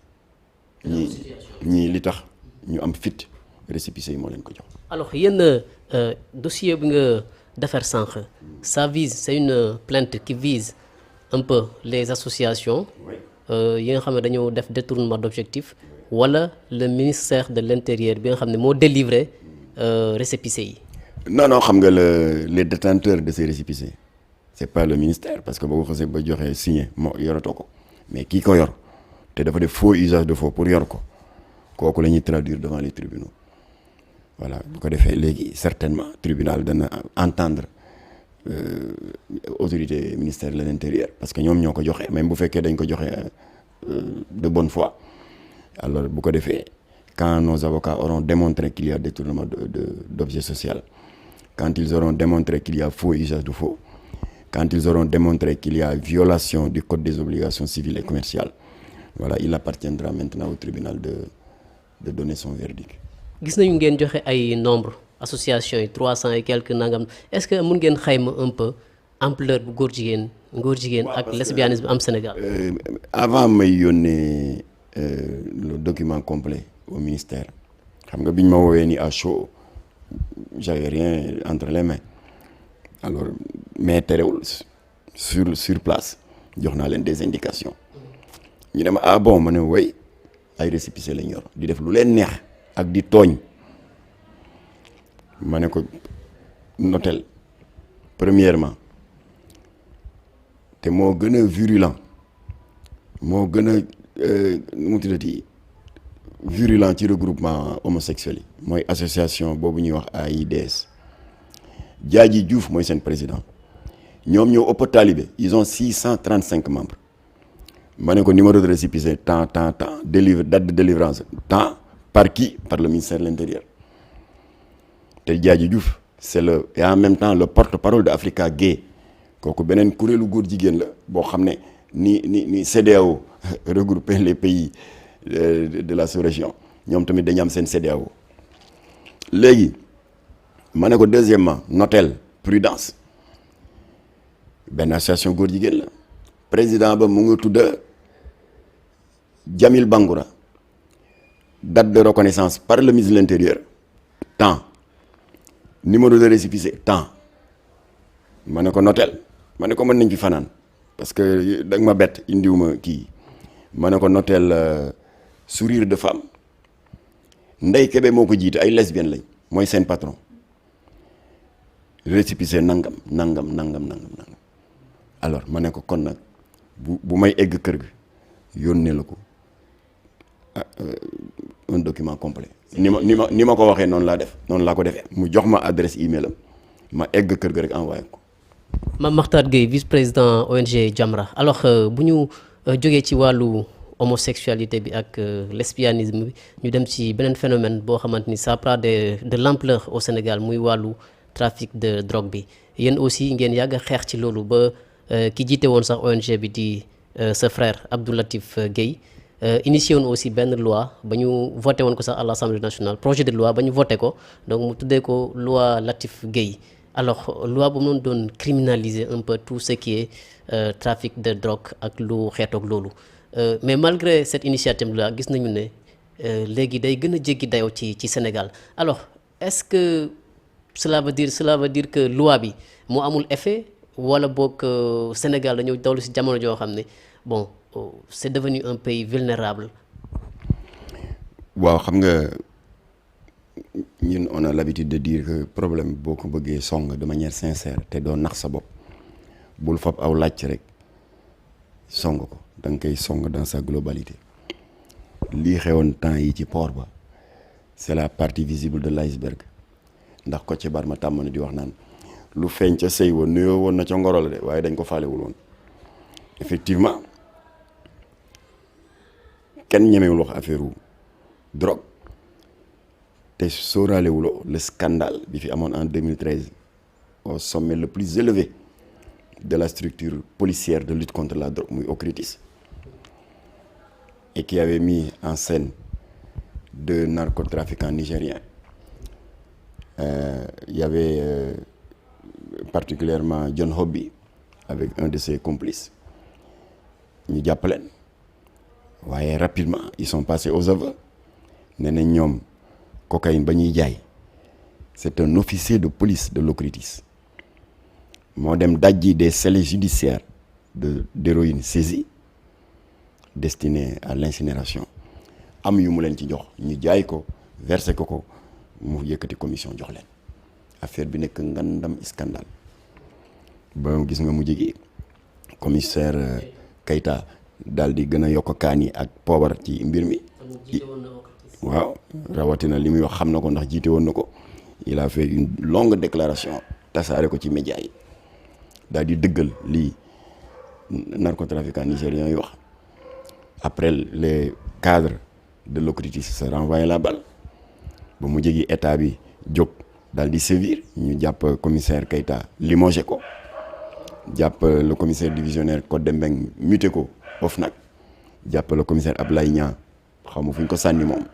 ñii li tax ñu am fit récépissé yi moo leen ko jox. alors yéen dossier bi nga defar sànq ça vise c'est une plainte qui vise un peu les associations yi nga xam ne dañoo def détournement d'objectif wala le ministère de l'intérieur bi nga xam ne moo délivré récépissé yi. non xam nga les détenteurs de ces récépissés c'est pas le ministère parce que boo ko xasee ba joxee signé moo yoratoo ko mais kii ko yor te dafa def faux usage de faux pour yor ko kooku la ñuy traduire devant les tribunaux voilà bu ko defee léegi certainement tribunal dana entendre autorité ministère de l'intérieur parce que ñoom ñoo ko joxe même bu fekkee dañ ko joxe de bonne foi alors bu ko defee quand nos avocats auront démontré qu'il y a détournement d'objet social quand ils auront démontré qu'il y a faux usage de faux quand ils auront démontré qu'il y a violation du code des obligations civiles et commerciales voilà il appartiendra maintenant au tribunal de donner son verdict. gis nañu ngeen joxe ay nombre association yi 300 et quelques nangam est-ce que mun ngeen xayma un peu ampleur bu góor jigéen ak lesbianisme am Sénégal. avant may yónnee le document complet au ministère xam nga biñ ma woowee ni à chaud j'avais rien entre les mains alors mais terewul sur place jox naa leen des indications ñu ne ma bon ma ne way ay récépissé lañ yor di def lu leen neex ak di tooñ ma ne ko notel premièrement te moo gën a virulent moo gën a nu mu tuddati virulent ci regroupement homosexuel yi mooy association boobu ñuy wax AIDS Diadji Diouf mooy seen président ñoom ñoo ëpp talibé ils ont 635 membres ma ne ko numéro de récépissé tant date de délivrance tant par qui par le ministère de l'Intérieur te Diadji Diouf c'est le et en même temps le porte-parole de Africa Gay kooku beneen kuréelu góor jigéen la boo xam ne ni CEDEAO regrouper les pays de la sous-région ñoom tamit dañu am seen CEDEAO léegi ma ne ko deuxièmement Notel Prudence benn association góor jigéen la président ba mu ngi tudd Jamil Bangoura date de reconnaissance par le ministre de l'Intérieur temps numéro de récépissé temps ma ne ko Notel ma ne ko mën nañ fi fanaan parce que da nga ma bett indiwuma kii ma ne ko Notel sourire de femme Ndeye Kébé moo ko jiite ay lesbiennes lañ mooy seen patron récépissé nangam alors ma ne ko kon nag bu may egg kër gi yónnee la ko un document complet ni ma ko waxee noonu laa ko defee mu jox ma adresse email am ma egg kër ga rek envoyé ko. Mame Mactar Gueye vice-président ONG Jamra alors bu ñu jógee ci wàllu homosexualité bi ak lesbianisme bi ñu dem ci beneen phénomène boo xamante ni ça prend de l'ampleur au Sénégal muy wàllu trafic de drogue bi yéen aussi ngeen yàgg a xeex ci loolu ba ki jiite woon sax ONG bi di sa frère Abdou Latif Gueye initié woon aussi benn loi ba ñu voté woon ko sax à l'Assemblée nationale projet de loi ba ñu voté ko donc mu tuddee ko loi Latif Gueye alors loi boobu noonu doon criminaliser un peu tout ce qui est trafic de drogue ak lu xeetoog loolu mais malgré cette initiative là gis nañu ne léegi day gën a jéggi dayoo ci Sénégal alors est-ce que cela veut dire que loi bi moo amul effet wala boog Sénégal dañoo dawlu ci jamono joo xam ne bon c'est devenu un pays vulnérable. waaw xam nga ñun on a l'habitude de dire que problème boo ko bëggee song de manière sincère te doo nax sa bopp bul fab aw làcc rek song ko da nga koy song dans sa globalité. lii xewoon temps yi ci port ba c'est la partie visible de l'iceberg ndax ko ci bar ma tàmm na di wax naan lu feeñ ca sëy woon nuyoo woon na ca ngoro la de waaye dañ ko faalewul woon. effectivement kenn ñemewul wax affaire drogue te sóoraalewuloo le scandale bi fi amoon en 2013 au sommet le plus élevé de la structure policière de lutte contre la drogue muy OCRTIS et qui avait mis en scène deux narcotrafiquants nigériens. Il y avait particulièrement John Hobby avec un de ses complices ñu jàpp leen waaye rapidement ils sont passés aux aveux ne nañ ñoom cocaïne ba ñuy jaay c'est un officier de police de l'OCRTIS moo dem dajji des scellés judiciaires d'héroïne saisie destinée à l'incinération am yu mu leen ci jox ñu jaay ko versé ko mu yëkkati commission jox leen affaire bi nekk ngandam scandale ba gis nga mujj gi commissaire Keita daal di gën a yokk kaan yi ak poobar ci mbir mi. waaw rawatina li muy wax xam na ko ndax jiite woon na ko il a fait une longue déclaration tasaare ko ci média yi daal di dëggal lii narcotrafiquants nigériens yi wax. Après les cadres de l'OCRTIS se renvoyaient la balle ba mu jegi état bi jóg daal di sévir ñu jàpp commissaire Keita limogé ko jàpp le commissaire divisionnaire Codé Mbeng muté ko OFNAC jàpp le commissaire Ablaye Niang xamu fu ñu ko sànni moom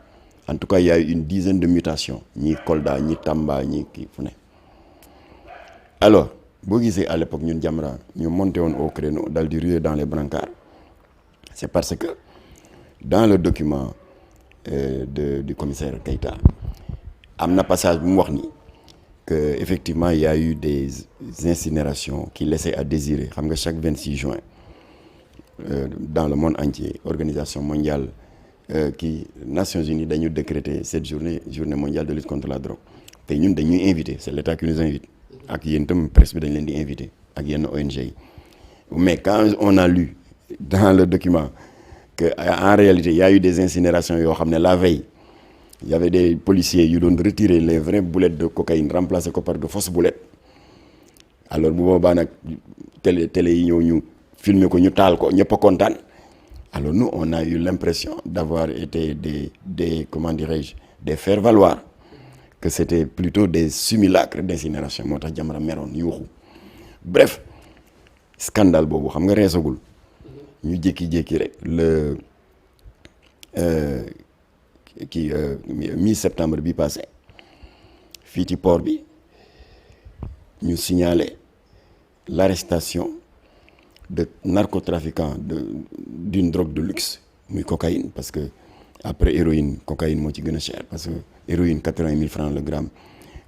en tout cas il y a eu une dizaine de mutations ñi Kolda ñi Tamba ñi kii fu ne. Alors boo gisee à l'époque ñun Jamra ñu monté woon au créneau daal di ruer dans les brancards c'est parce que dans le document du commissaire Keita am na passage bu mu wax ni que effectivement il y a eu des incinérations qui laissaient à désirer xam nga chaque 26 juin dans le monde entier organisation mondiale Nations Unies dañu décréter cette journée mondiale de lutte contre la drogue te ñun dañuy invité c'est l'État qui nous invite ak yéen itam presse bi dañ leen di invité ak yenn ONG yi mais quand on a lu dans le document que en réalité il y a eu des incinérations yoo xam ne la veille il y avait des policiers yu doon retirer les vraies boulettes de cocaïne remplacer ko par de fausses boulettes alors bu boobaa nag télé yi ñëw ñu filmer ko ñu taal ko ñëpp a kontaan alors nous on a eu l'impression d'avoir été des comment dirais-je des faire-valoir que c'était plutôt des simulacres d'incinération moo tax Jamra meroon yuuxu bref scandale boobu xam nga reesagul ñu jékki-jékki rek le mi-septembre bi passé fii ci port bi ñu signalé l'arrestation de narcotrafiquants d'une drogue de luxe muy cocaïne parce que après héroïne cocaïne moo ci gën a cher parce que héroïne 80 000 francs le gramme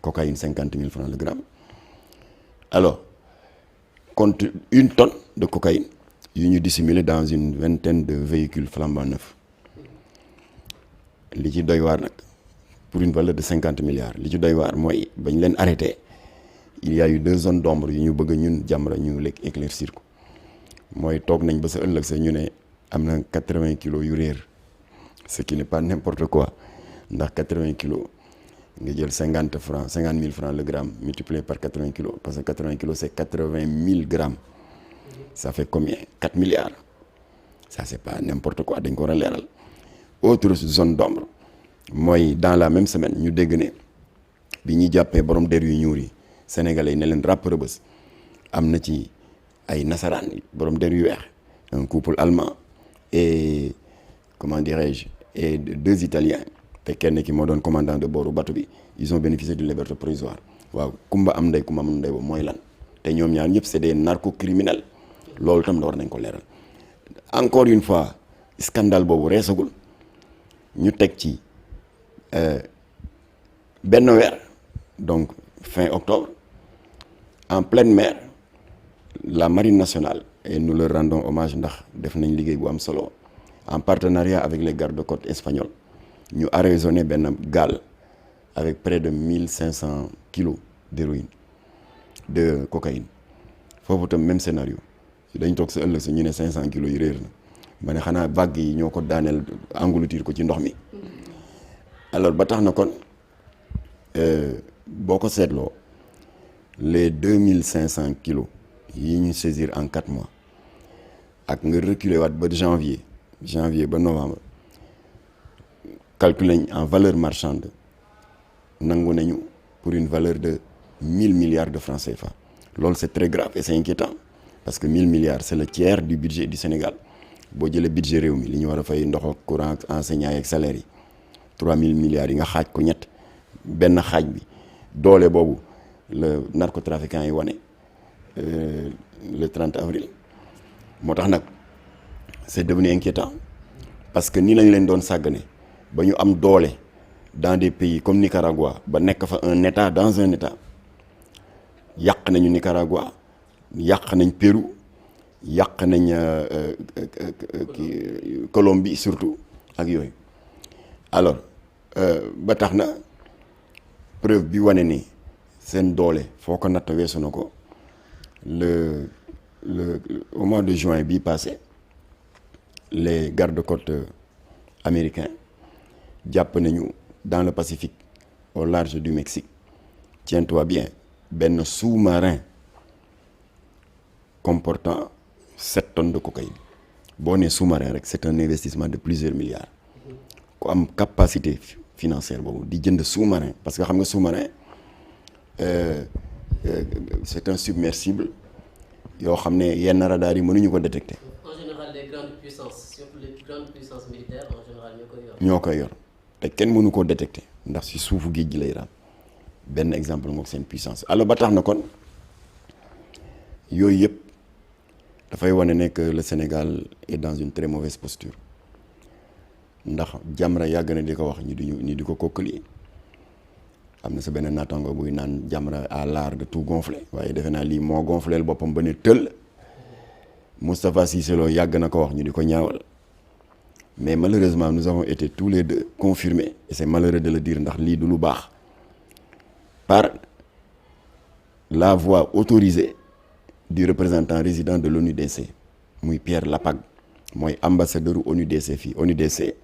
cocaïne 50 000 francs le gramme alors compte une tonne de cocaïne yu ñu dissimulé dans une vingtaine de véhicules flambant neufs li ci doy waar nag pour une valeur de 50 milliards li ci doy waar mooy bañ leen arrêté il y a eu 2 zones d'ombre yu ñu bëgg ñun Jamra ñu lekk éclaircir ko mooy toog nañ ba sa ëllëg sa ñu ne am na 80 kilos yu réer ce qui n'est pas n'importe quoi ndax 80 kilos nga jël 50 000 francs le gramme multiplié par 80 kilos parce que 80 kilos c'est 80 000 grammes ça fait combien 4 milliards ça c'est pas n'importe quoi dañ ko war a leeral. Autre zone d'ombre mooy dans la même semaine ñu dégg ne bi ñuy jàppee borom der yu ñuur yi sénégalais yi ne leen ràpp rëbës am na ci ay nasaraan borom der yu weex un couple allemand et comment dirais-je et 2 italiens te kenn ki moo doon commandant de bord bateau bi ils ont bénéficié d'une liberté provisoire waaw kumba am ndey kumba amul ndey boobu mooy lan te ñoom ñaar ñëpp c'est des narcocriminels loolu tam da war nañ ko leeral encore une fois scandale boobu reesagul ñu teg ci benn weer donc fin octobre en pleine mer la marine nationale et nous leur rendons hommage ndax def nañ liggéey bu am solo en partenariat avec les gardes-côtes espagnols ñu arraisonné benn gaal avec près de 1500 kilos d'héroïne de cocaïne foofu tam même scénario dañ toog sa ëllëg sa ñu ne 500 kilos yi réer na ma ne xanaa vague yi ñoo ko daaneel engloutir ko ci ndox mi. Alors ba tax na kon boo ko seetloo les 2500 kilos yi ñu saisir en 4 mois ak nga reculer waat ba janvier ba novembre calculer nañ en valeur marchande nangu nañu pour une valeur de 1000 milliards de francs CFA. Loolu c'est très grave et c'est inquiétant parce que 1000 milliards c'est le tiers du budget du Sénégal boo jëlee budget réew mi li ñu war a fay ndox ak courant ak enseignants yi ak salaire yi 3000 milliards yi nga xaaj ko ñett benn xaaj bi doole boobu le narcotrafiquant yi wane le 30 avril moo tax nag c'est devenu inquiétant parce que nii lañ leen doon sàggane ba ñu am doole dans des pays comme Nicaragua ba nekk fa un état dans un état yàq nañu Nicaragua yàq nañ Pérou yàq nañ Colombie surtout ak yooyu alors ba tax na preuve bi wane ni seen doole foo ko natt weesu na ko au mois de juin bii passé les gardes-côtes américains jàpp nañu dans le Pacifique au large du Mexique tiens-toi bien benn sous-marin comportant 7 tonnes de cocaïne boo nee sous-marin rek c'est un investissement de plusieurs milliards ku am capacité financière boobu di jënd sous-marin parce que xam nga sous-marin c'est un submersible yoo xam ne yenn radar yi mënuñu ko détecter. En général les grandes puissances surtout les grandes puissances militaires en général ñoo koy yor te kenn mënu koo détecter ndax ci suufu géej gi lay raam benn exemple ngoog seen puissance alors ba tax na kon yooyu yëpp dafay wane ne que le Sénégal est dans une très mauvaise posture ndax Jamra yàgg na di ko wax ñu di ko kokkali am na sa benn naataango buy naan Jamra à l'art de tout gonfler waaye defe naa lii moo gonfleel boppam ba ne tëll Moustapha Cissé Lo yàgg na ko wax ñu di ko ñaawal mais malheureusement nous avons été tous les deux confirmés et c'est malheureux de le dire ndax lii du lu baax par la voix autorisée du représentant résident de l'ONUDC muy Pierre Lapag mooy ambassadeur ONUDC fii ONUDC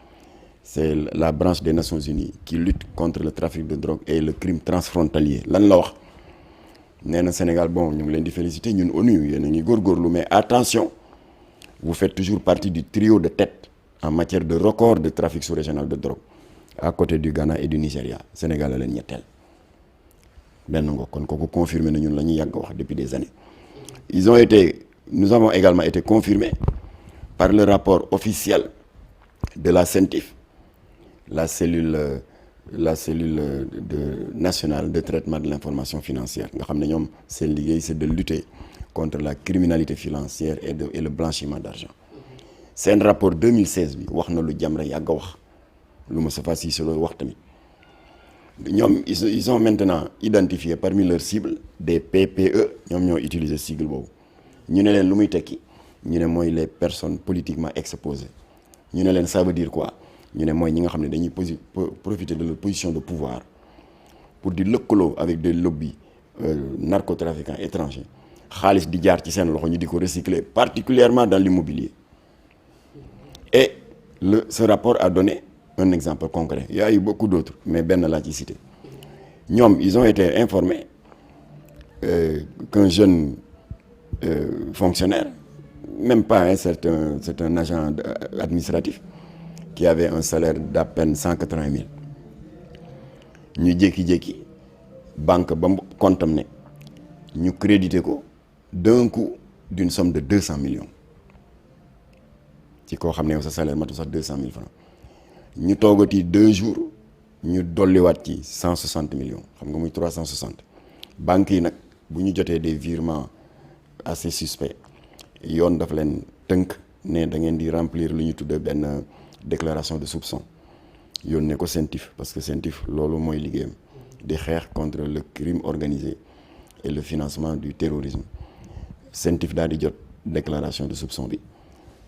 c'est la branche des Nations Unies qui lutte contre le trafic de drogue et le crime transfrontalier lan la wax nee na Sénégal bon ñu ngi leen di féliciter ñun ONU yéen a ngi góorgóorlu mais attention vous faites toujours partie du trio de tête en matière de record de trafic sous-régional de drogue à côté du Ghana et du Nigeria Sénégal la leen ñetteel benn nga kon kooku confirmé na ñun la ñuy yàgg wax depuis des années nous avons également été confirmés par le rapport officiel de la CENTIF la cellule nationale de traitement de l'information financière nga xam ne ñoom seen liggéey c'est de lutter contre la criminalité financière et le blanchiment d'argent seen rapport 2016 bi wax na lu Jamra yàgg a wax lu Moustapha Cissé Lo wax tamit ñoom ils sont maintenant identifiés parmi leurs cibles des PPE ñoom ñoo utiliser sigle boobu ñu ne leen lu muy tekki ñu ne mooy les personnes politiquement exposées ñu ne leen ça veut dire quoi ñu ne mooy ñi nga xam ne dañuy profiter de leur position de pouvoir pour di lëkkaloo avec des lobbies narcotrafiquants étrangers xaalis di jaar ci seen loxo ñu di ko recycler particulièrement dans l'immobilier et ce rapport a donné un exemple concret il y a eu beaucoup d'autres mais benn laa ci cité ñoom ils ont été informés qu'un jeune fonctionnaire même pas hein, c'est un agent administratif qui avait un salaire d'à peine 180 000 ñu jékki-jékki banque ba compte am ne ñu crédité ko d'un coup d'une somme de 200 millions ci koo xam ne yow sa salaire matu sax 200 000 francs ñu toogati 2 jours ñu dolliwaat ci 160 millions xam nga muy 360 banques yi nag bu ñu jotee des virements assez suspects yoon dafa leen tënk ne da ngeen di remplir lu ñu tuddee benn déclaration de soupçon yónnee ko CENTIF parce que CENTIF loolu mooy liggéeyam di xeex contre le crime organisé et le financement du terrorisme CENTIF daal di jot déclaration de soupçon bi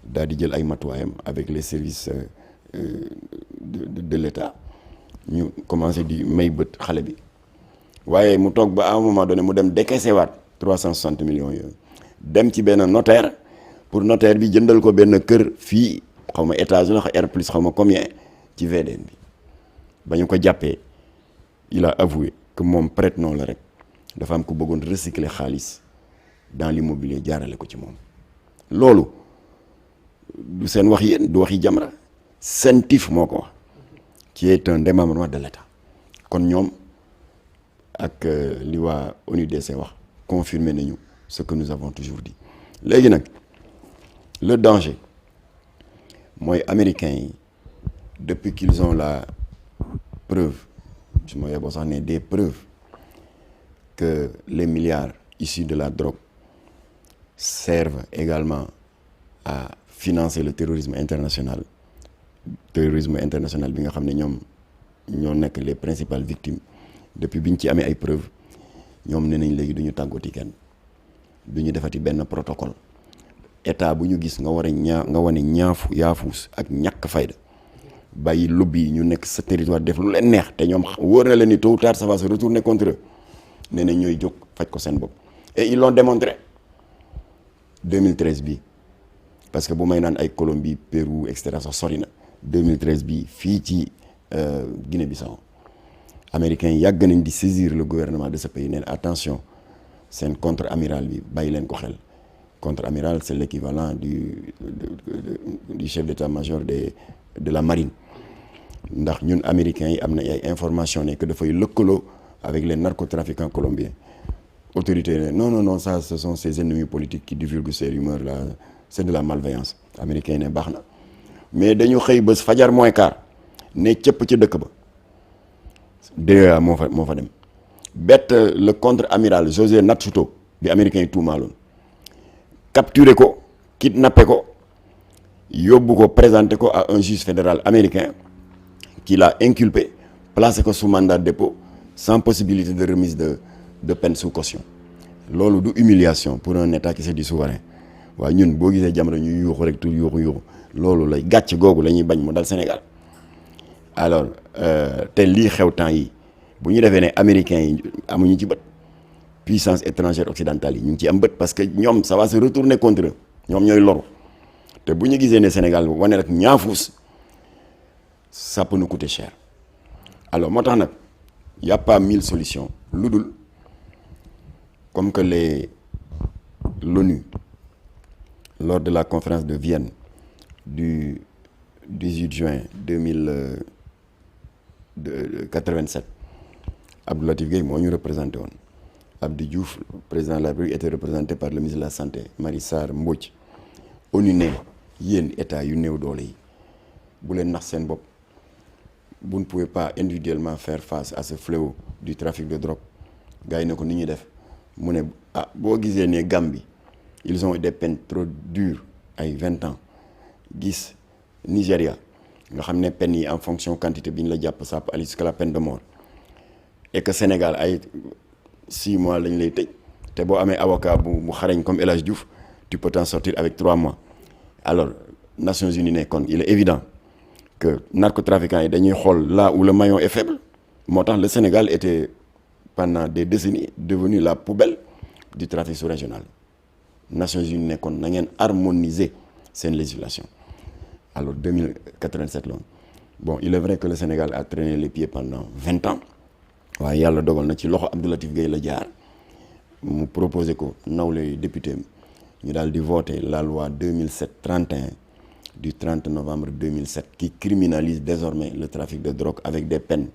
daal di jël ay matuwaayam avec les services de l'État ñu commencé di may bët xale bi waaye mu toog ba à un moment donné mu dem décaissé waat 360 millions yooyu dem ci benn notaire pour notaire bi jëndal ko benn kër fii xaw ma étage la R plus xaw ma combien ci VDN bi ba ñu ko jàppee il a avoué que moom prête-nom la rek dafa am ko bëggoon recycler xaalis dans l'immobilier jaarale ko ci moom loolu du seen wax yéen du waxi Jamra CENTIF moo ko wax qui est un démembrement de l'État kon ñoom ak li waa ONUDC wax confirmer nañu ce que nous avons toujours dit léegi nag le danger mooy américains yi depuis qu'ils ont la preuve su ma yeboo sax ne des preuves que les milliards issus de la drogue servent également à financer le terrorisme international bi nga xam ne ñoom ñoo nekk les principales victimes depuis bi ñu ci amee ay preuves ñoom ne nañ léegi du ñu tàggooti kenn du ñu defati benn protocole état bu ñu gis nga war a nga wane yaafuus ak ñàkk fayda bàyyi lobby yi ñu nekk sa territoire def lu leen neex te ñoom wóor na leen ni tôt ou tard ça va se retourner contre eux nee nañ ñooy jóg faj ko seen bopp et ils l'ont démontré 2013 bi parce que bu may naan ay Colombie Pérou et cetera sax sori na 2013 bi fii ci Guinée-Bissau américains yi yàgg nañ di saisir le gouvernement de ce pays neen attention seen contre-amiral bi bàyyi leen ko xel contre-amiral c'est l'équivalent du chef d'état-major de la marine ndax ñun américains yi am na ay information ne que dafay lëkkaloo avec les narcotrafiquants colombiens autorités ne non ça ce sont ces ennemis politiques qui divulguent ces rumeurs là c'est de la malveillance américains yi ne baax na mais dañu xëy bés fajar moins quart ne cëpp ci dëkk ba DEA moo fa dem bett le contre-amiral José Natsuto bi américains yi tuumaaloon capturé ko kidnappé ko yóbbu ko présenté ko à un juge fédéral américain qui l'a inculpé placé ko sous mandat de dépôt sans possibilité de remise de peine sous caution loolu du humiliation pour un état qui se dit souverain waaye ñun boo gisee Jamra ñuy yuuxu rek tout yuuxu loolu lay gàcc googu la ñuy bañ mu dal Sénégal alors te lii xew temps yi bu ñu defee ne américains yi amuñu ci bët puissance étrangère occidentale yi ñu ngi ci am bët parce que ñoom ça va se retourner contre eux ñoom ñooy loru te bu ñu gisee ne Sénégal wane rek ñaafuus ça peut nous coûter cher alors moo tax nag y a pas 1000 solutions lu dul comme que l'ONU lors de la conférence de Vienne du 18 juin 1987 Abdou Latif Gueye moo ñu représenté woon Abdou Diouf président de la République était représenté par le ministre de la Santé Marie Sarr Mbodj ONU ne yéen état yu néew doole yi bu leen nax seen bopp vous ne pouvez pas individuellement faire face à ce fléau du trafic de drogue gars yi ne ko ni ñuy def mu ne boo gisee ne Gambie ils ont des peines trop dures ay 20 ans gis Nigéria nga xam ne peine yi en fonction quantité bi ñu la jàpp ça peut aller jusqu'à la peine de mort et que Sénégal ay 6 mois lañ lay tëj te boo amee avocat bu xarañ comme El Hadj Diouf tu peux t'en sortir avec 3 mois alors Nations Unies ne kon il est évident que narcotrafiquants yi dañuy xool là où le maillon est faible moo tax le Sénégal était pendant des décennies devenu la poubelle du trafic sous-régional Nations Unies ne kon na ngeen harmoniser seen législation alors 2087 loon bon il est vrai que le Sénégal a traîné les pieds pendant 20 ans waaye yàlla dogal na ci loxo Abdou Latif Gueye la jaar mu proposé ko nawle député ñu daal di voter la loi 2007-31 du 30 novembre 2007 qui criminalise désormais le trafic de drogue avec des peines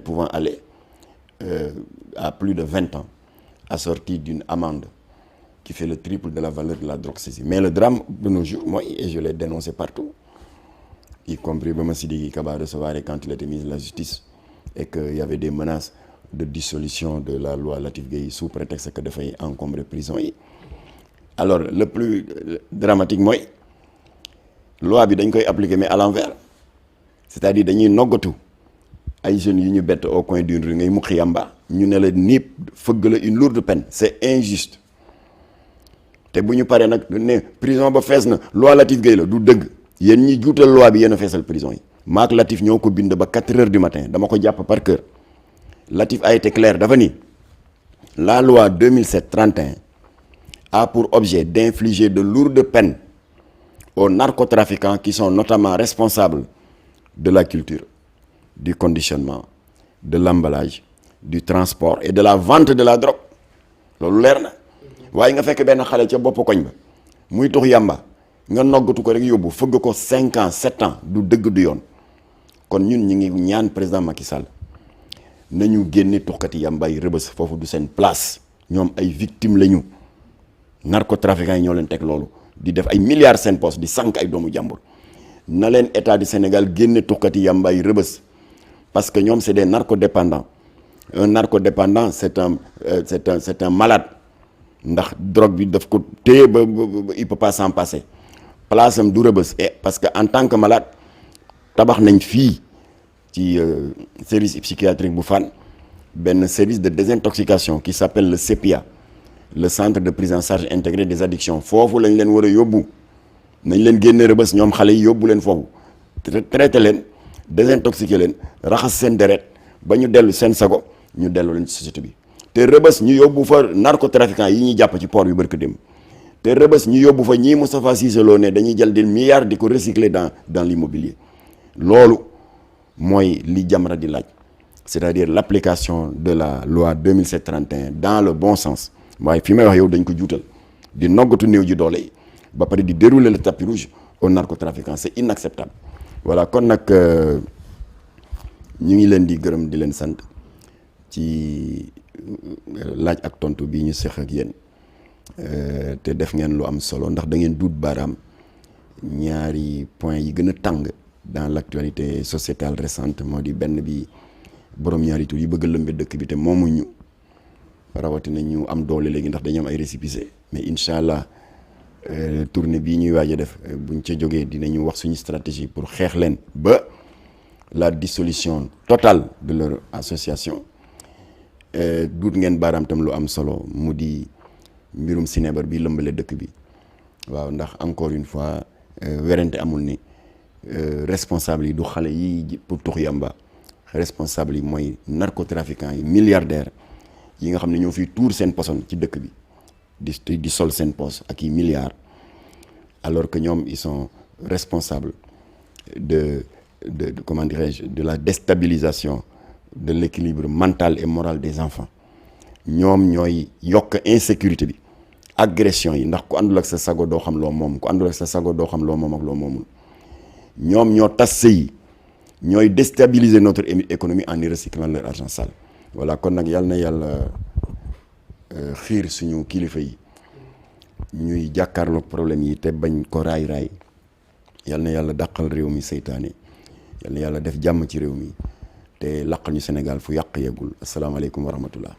pouvant aller à plus de 20 ans assorties d'une amende qui fait le triple de la valeur de la drogue saisie mais le drame de nos jours moi et je l'ai dénoncé partout y compris ba ma Sidiki Kaba recevoir quand il était ministre de la justice et qu'il y avait des menaces de dissolution de la loi Latif Gueye sous prétexte que dafay encombrer prison yi alors le plus dramatique mooy loi bi dañ koy appliquer mais à l'envers c'est-à-dire dañuy noggatu ay jeunes yu ñu bett au coin d'une rue ngay muqi yamba ñu ne la niip fëgg la une lourde peine c'est injuste te te bu ñu paree nag ne prison ba fees na loi Latif Gueye la du dëgg yéen ñi juutal loi bi yéen a feesal prison yi. maak Latif ñoo ko bind ba 4 heures du matin dama ko jàpp par cœur Latif a été clair dafa ni la loi 2007-31 a pour objet d'infliger de lourdes peines aux narcotrafiquants qui sont notamment responsables de la culture, du conditionnement, de l'emballage, du transport et de la vente de la drogue. loolu leer na waaye nga fekk benn xale ca bopp koñ ba muy tux yàmba nga noggatu ko rek yóbbu fëgg ko 5 ans 7 ans du dëgg du yoon kon ñun ñi ngi ñaan président Macky Sall nañu génne tuxkati yàmba yi Rebeuss foofu du seen place ñoom ay victimes lañu narcotrafiquants yi ñoo leen teg loolu di def ay milliards seen poste di sànq ay doomu jàmbur na leen état du Sénégal génne tuxkati yàmba yi Rebeuss parce que ñoom c'est des narcodépendants un narcodépendant c'est un malade ndax drogue bi daf ko téye ba il peut pas s'en passer place am du Rebeuss et parce que en tant que malade tabax nañ fii ci service psychiatrique bu Fann benn service de désintoxication qui s'appelle le CEPIA le centre de prise en charge intégrée des addictions foofu lañ leen war a yóbbu nañ leen génne Rebeuss ñoom xale yi yóbbu leen foofu traité leen désintoxiqué leen raxas seen deret ba ñu dellu seen sago ñu dellu leen ci société bi te Rebeuss ñu yóbbu fa narcotrafiquants yi ñuy jàpp ci port yu barka dem te Rebeuss ñu yóbbu fa ñii Moustapha Cissé Lo ne dañuy jël des milliards di ko recycler dans l'immobilier loolu mooy li Jamra di laaj c'est-à-dire l'application de la loi 2007-31 dans le bon sens waaye fi may wax yow dañ ko juutal di noggatu néew ji doole yi ba pare di dérouler le tapis rouge aux narcotrafiquants c'est inacceptable voilà kon nag ñu ngi leen di gërëm di leen sant ci laaj ak tontu bii ñu seq ak yéen te def ngeen lu am solo ndax da ngeen duut baaraam ñaari point yi gën a tàng dans l'actualité sociétale récente moo di benn bi borom ñaari tur yi bëgg a lëmbe dëkk bi te moomuñu rawatina ñu am doole léegi ndax dañu am ay récépissé mais incha allah tournée bii ñuy waaj a def buñ ca jógee dinañu wax suñu stratégie pour xeex leen ba la dissolution totale de leur association duut ngeen baaraam tam lu am solo mu di mbirum sinébar bi lëmbale dëkk bi waaw ndax encore une fois werante amul ni responsable yi du xale yi pour tux yamba responsable yi mooy narcotrafiquants yi milliardaires yi nga xam ne ñoo fiy tuur seen poson ci dëkk bi di sol seen poche ak i milliards alors que ñoom ils sont responsables de comment dirais-je de la déstabilisation de l'équilibre mental et moral des enfants ñoom ñooy yokk insécurité bi agression yi ndax ku àndul ak sa sago doo xam loo moom ku àndul ak sa sago doo xam loo moom ak loo moomul ñoom ñoo tas sëy ñooy déstabiliser notre économie en y recyclant leur argent sale voilà kon nag yàlla na yàlla xiir suñu kilifa yi ñuy jàkkaarloog problème yi te bañ ko raay yàlla na yàlla dàqal réew mi seytaane yàlla na yàlla def jàmm ci réew mi te laqal ñu Sénégal fu yàq yeggul asalaamaaleykum wa rahmatullah